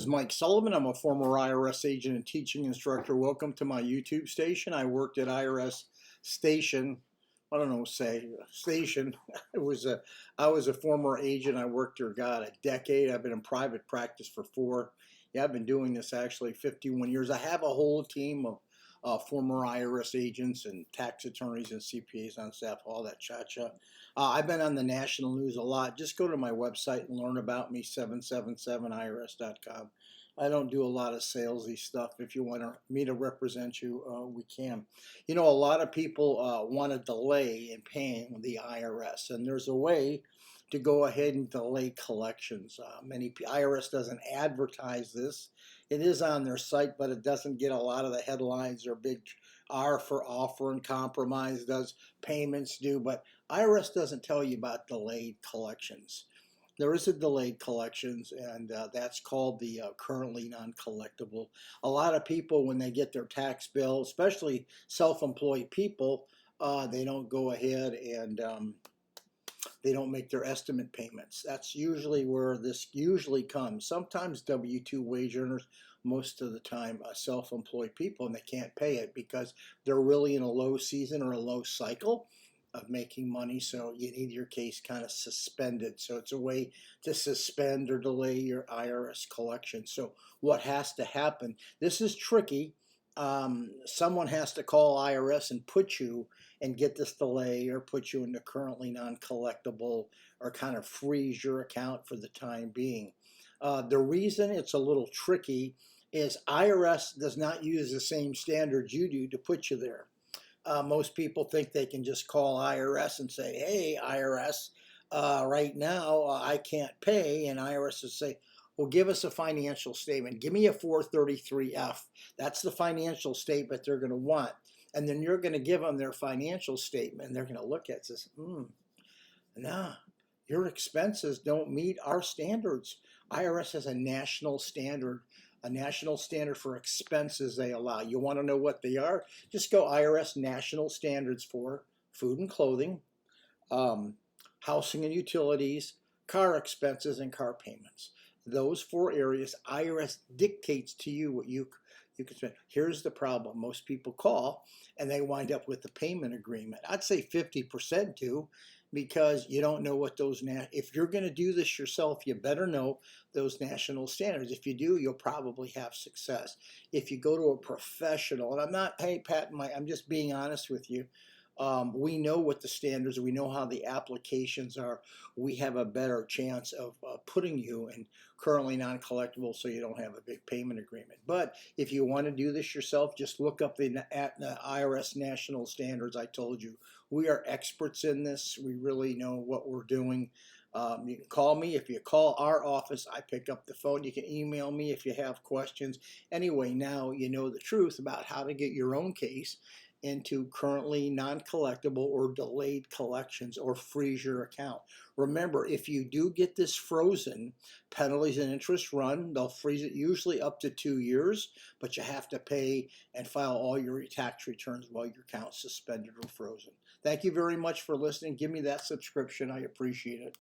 Is Mike Sullivan. I'm a former IRS agent and teaching instructor. Welcome to my YouTube station. I worked at IRS station. I don't know, station. I was a former agent. I worked there, God, a decade. I've been in private practice for 4. Yeah, I've been doing this actually 51 years. I have a whole team of former IRS agents and tax attorneys and CPAs on staff, all that cha-cha. I've been on the national news a lot. Just go to my website and learn about me, 777irs.com. I don't do a lot of salesy stuff. If you want me to represent you, we can. You know, a lot of people want to delay in paying the IRS, and there's a way to go ahead and delay collections. IRS doesn't advertise this. It is on their site, but it doesn't get a lot of the headlines or big R for offer and compromise does, payments do, but IRS doesn't tell you about delayed collections. There is a delayed collections, and that's called the currently non-collectible. A lot of people, when they get their tax bill, especially self-employed people, they don't go ahead and they don't make their estimate payments. That's usually where this usually comes. Sometimes W-2 wage earners, most of the time self-employed people, and they can't pay it because they're really in a low season or a low cycle of making money, so you need your case kind of suspended. So it's a way to suspend or delay your IRS collection. So what has to happen? This is tricky. Someone has to call IRS and put you and get this delay or put you into currently non-collectible or kind of freeze your account for the time being. The reason it's a little tricky is IRS does not use the same standards you do to put you there. Most people think they can just call IRS and say, hey, IRS, right now I can't pay, and IRS will say, well, give us a financial statement. Give me a 433-F. That's the financial statement they're going to want. And then you're going to give them their financial statement, and they're going to look at it and say, nah, your expenses don't meet our standards. IRS has a national standard for expenses they allow. You want to know what they are? Just go IRS national standards for food and clothing, housing and utilities, car expenses, and car payments. Those 4 areas, IRS dictates to you what you can spend. Here's the problem. Most people call and they wind up with the payment agreement. I'd say 50% do, because you don't know what those, if you're going to do this yourself, you better know those national standards. If you do, you'll probably have success. If you go to a professional, and I'm not, hey, Pat and Mike, I'm just being honest with you. We know what the standards, we know how the applications are. We have a better chance of putting you in currently non-collectible so you don't have a big payment agreement. But if you want to do this yourself, just look up the IRS national standards. I told you, we are experts in this. We really know what we're doing. You can call me. If you call our office, I pick up the phone. You can email me if you have questions. Anyway, now you know the truth about how to get your own case into currently non-collectible or delayed collections or freeze your account. Remember, if you do get this frozen, penalties and interest run. They'll freeze it usually up to 2 years, but you have to pay and file all your tax returns while your account's suspended or frozen. Thank you very much for listening. Give me that subscription. I appreciate it.